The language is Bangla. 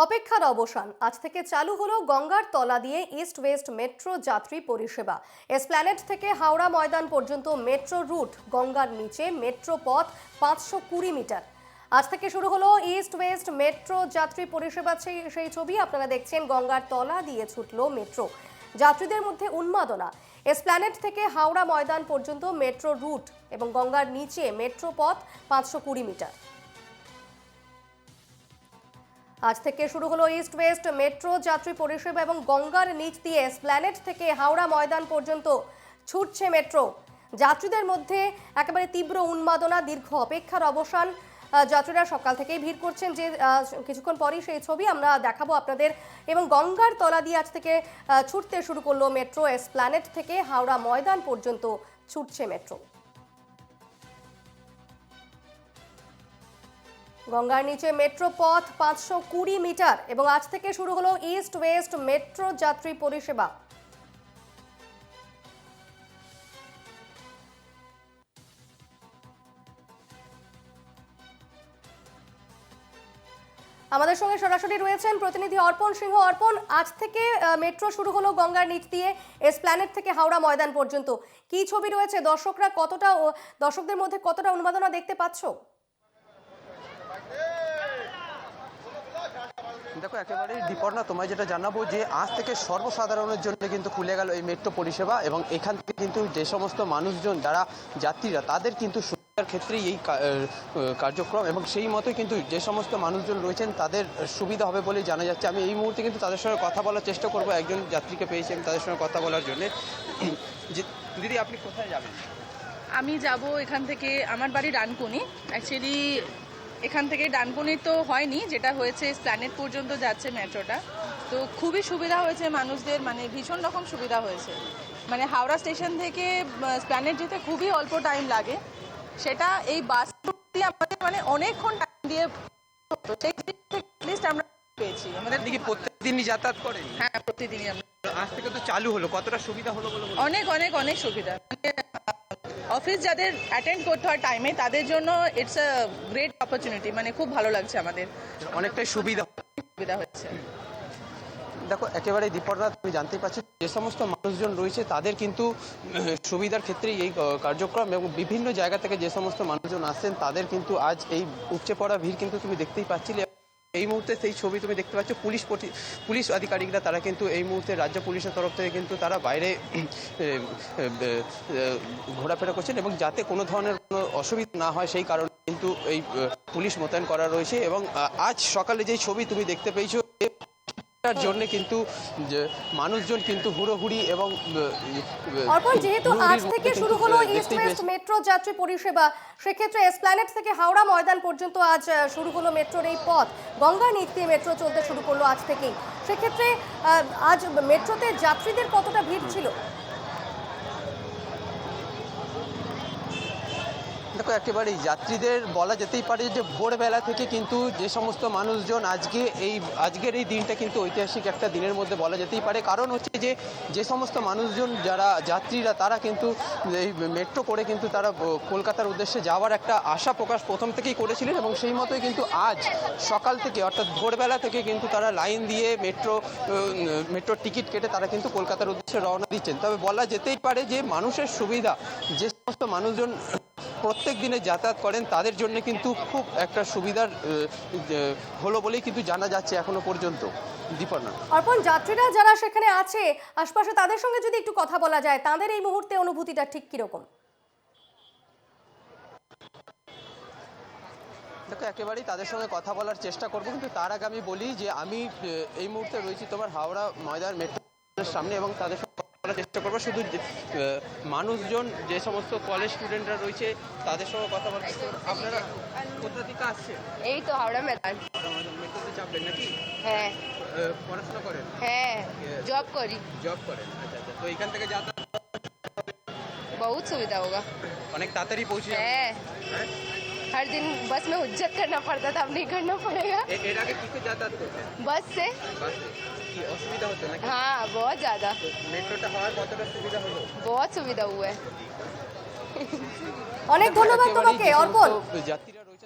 অপেক্ষার অবসান। আজ থেকে চালু হলো গঙ্গার তলা দিয়ে ইস্ট ওয়েস্ট মেট্রো যাত্রী পরিষেবা। এসপ্ল্যানেড থেকে হাওড়া ময়দান পর্যন্ত মেট্রো রুট, গঙ্গার নিচে মেট্রো পথ 520 মিটার। আজ থেকে শুরু হলো ইস্ট ওয়েস্ট মেট্রো যাত্রী পরিষেবা। সেই ছবি আপনারা দেখছেন। গঙ্গার তলা দিয়ে ছুটলো মেট্রো, যাত্রীদের মধ্যে উন্মাদনা। এসপ্ল্যানেড থেকে হাওড়া ময়দান পর্যন্ত মেট্রো রুট এবং গঙ্গার নিচে মেট্রো পথ 520 মিটার। আজ থেকে শুরু হলো ইস্ট ওয়েস্ট মেট্রো যাত্রী পরিষেবা এবং গঙ্গার নিচ দিয়ে এসপ্ল্যানেড থেকে হাওড়া ময়দান পর্যন্ত ছুটছে মেট্রো। যাত্রীদের মধ্যে একেবারে তীব্র উন্মাদনা, দীর্ঘ অপেক্ষার অবসান। যাত্রীরা সকাল থেকেই ভিড় করছেন, যে কিছুক্ষণ পরেই সেই ছবি আমরা দেখাবো আপনাদের। এবং গঙ্গার তলা দিয়ে আজ থেকে ছুটতে শুরু করলো মেট্রো। এসপ্ল্যানেড থেকে হাওড়া ময়দান পর্যন্ত ছুটছে মেট্রো। গঙ্গার নিচে মেট্রো পথ 520 মিটার এবং আজ থেকে শুরু হলো ইস্ট ওয়েস্ট মেট্রো যাত্রী পরিষেবা। আমাদের সঙ্গে সরাসরি রয়েছেন প্রতিনিধি অর্পণ সিংহ। অর্পণ, আজ থেকে মেট্রো শুরু হলো গঙ্গার নিচ দিয়ে এসপ্ল্যানেড থেকে হাওড়া ময়দান পর্যন্ত। কি ছবি রয়েছে? দর্শকদের মধ্যে কতটা উন্মাদনা দেখতে পাচ্ছ? দেখো, একেবারেই দীপর্ণা, তোমায় যেটা জানাবো যে আজ থেকে সর্বসাধারণের জন্য কিন্তু খুলে গেল এই মেট্রো পরিষেবা এবং এখান থেকে কিন্তু যে সমস্ত মানুষজন যারা যাত্রীরা তাদের কিন্তু সুবিধার ক্ষেত্রেই এই কার্যক্রম এবং সেই মতোই কিন্তু যে সমস্ত মানুষজন রয়েছেন তাদের সুবিধা হবে বলে জানা যাচ্ছে। আমি এই মুহূর্তে কিন্তু তাদের সঙ্গে কথা বলার চেষ্টা করবো। একজন যাত্রীকে পেয়েছি আমি তাদের সঙ্গে কথা বলার জন্য। যে দিদি, আপনি কোথায় যাবেন? আমি যাব এখান থেকে, আমার বাড়ি ডানকুনি। অ্যাকচুয়ালি এখান থেকে ডানকুনি তো হয়নি, যেটা হয়েছে এসপ্ল্যানেড পর্যন্ত যাচ্ছে মেট্রোটা। তো খুবই সুবিধা হয়েছে মানুষদের, মানে ভীষণ রকম সুবিধা হয়েছে। মানে হাওড়া স্টেশন থেকে এসপ্ল্যানেড যেতে খুবই অল্প টাইম লাগে, সেটা এই বাস দিয়ে আমাদের মানে অনেকক্ষণ টাইম দিয়ে সেই লিস্ট আমরা পেয়েছি। আমাদের কি প্রত্যেকদিনই যাতায়াত করেন? হ্যাঁ, প্রতিদিনই আমরা। আজ থেকে তো চালু হলো, কতটা সুবিধা হলো বলে? অনেক অনেক অনেক সুবিধা। অফিস যাদের অ্যাটেন্ড করতে হয় টাইমে, তাদের জন্য ইটস আ গ্রেট অপরচুনিটি। মানে খুব ভালো লাগছে আমাদের, অনেকটাই সুবিধা হচ্ছে। দেখো, একেবারেই দীপর্ণা, তুমি জানতেই পারছো যে সমস্ত মানুষজন রয়েছে তাদের কিন্তু সুবিধার ক্ষেত্রে এই কার্যক্রম এবং বিভিন্ন জায়গা থেকে যে সমস্ত মানুষজন আসছেন তাদের কিন্তু আজ এই উপচে পড়া ভিড় কিন্তু তুমি দেখতেই পাচ্ছিলে। এই মুহূর্তে সেই ছবি তুমি দেখতে পাচ্ছ। পুলিশ আধিকারিকরা তারা কিন্তু এই মুহূর্তে রাজ্য পুলিশের তরফ থেকে কিন্তু তারা বাইরে ঘোরাফেরা করছেন এবং যাতে কোনো ধরনের কোনো অসুবিধা না হয় সেই কারণে কিন্তু এই পুলিশ মোতায়েন করা রয়েছে। এবং আজ সকালে যেই ছবি তুমি দেখতে পেয়েছো জন্য কিন্তু মানুষজন কিন্তু হুড়োহুড়ি এবং অর্পণ, যেহেতু আজ থেকে শুরু হলো ইস্ট ওয়েস্ট মেট্রো যাত্রী পরিষেবা, সেক্ষেত্রে এসপ্ল্যানেড থেকে হাওড়া ময়দান পর্যন্ত আজ শুরু হলো মেট্রোর এই পথ। গঙ্গার নিচ দিয়ে মেট্রো চলতে শুরু করলো আজ থেকেই। সেক্ষেত্রে আজ মেট্রোতে যাত্রীদের কতটা ভিড় ছিল? দেখো, একেবারেই যাত্রীদের বলা যেতেই পারে যে ভোরবেলা থেকে কিন্তু যে সমস্ত মানুষজন আজকের এই দিনটা কিন্তু ঐতিহাসিক একটা দিনের মধ্যে বলা যেতেই পারে। কারণ হচ্ছে যে সমস্ত মানুষজন যারা যাত্রীরা তারা কিন্তু এই মেট্রো করে কিন্তু তারা কলকাতার উদ্দেশ্যে যাওয়ার একটা আশা প্রকাশ প্রথম থেকেই করেছিলেন এবং সেই মতোই কিন্তু আজ সকাল থেকে অর্থাৎ ভোরবেলা থেকে কিন্তু তারা লাইন দিয়ে মেট্রোর টিকিট কেটে তারা কিন্তু কলকাতার উদ্দেশ্যে রওনা দিচ্ছেন। তবে বলা যেতেই পারে যে মানুষের সুবিধা, যে সমস্ত মানুষজন প্রত্যেক দিনে যাতায়াত করেন তাদের জন্য কিন্তু খুব একটা সুবিধার হলো বলেই কিন্তু জানা যাচ্ছে এখনো পর্যন্ত। দীপর্ণা, অর্পণ, যাত্রীরা যারা সেখানে আছে আশপাশে, তাদের সঙ্গে যদি একটু কথা বলা যায়, তাদের এই মুহূর্তে অনুভূতিটা ঠিক কিরকম? দেখো, একেবারেই তাদের সঙ্গে কথা বলার চেষ্টা করবো, কিন্তু তার আগে আমি বলি যে আমি এই মুহূর্তে রয়েছি তোমার হাওড়া ময়দান মেট্রোর সামনে এবং তাদের সঙ্গে বলার চেষ্টা করবো। শুধু মানুষজন যে সমস্ত কলেজ স্টুডেন্টরা রয়েছে তাদের সঙ্গে কথা বলতে। আপনারা কোথা থেকে আসছেন? এই তো হাওড়া ময়দান। মেট্রোতে চাপবেন নাকি? হ্যাঁ। পড়াশোনা করেন? হ্যাঁ, জব করি। জব করেন? আচ্ছা আচ্ছা। তো এখান থেকে যাতায়াত बहुत सुविधा होगा। অনেক তাড়াতাড়ি পৌঁছে যাবেন? है হ্যাঁ। हर दिन बस में उज्जत करना पड़ता था, अब नहीं करना पड़ेगा। এর আগে কিসে যাতায়াত করতেন? बस से। বাসে? কি অসুবিধা হতো নাকি? हाँ, बहुत ज्यादा। মেট্রোটা হওয়ার কতটা সুবিধা হলো? बहुत सुविधा हुआ है। অনেক ধন্যবাদ তোমাকে, অর্পণ। যাত্রীরা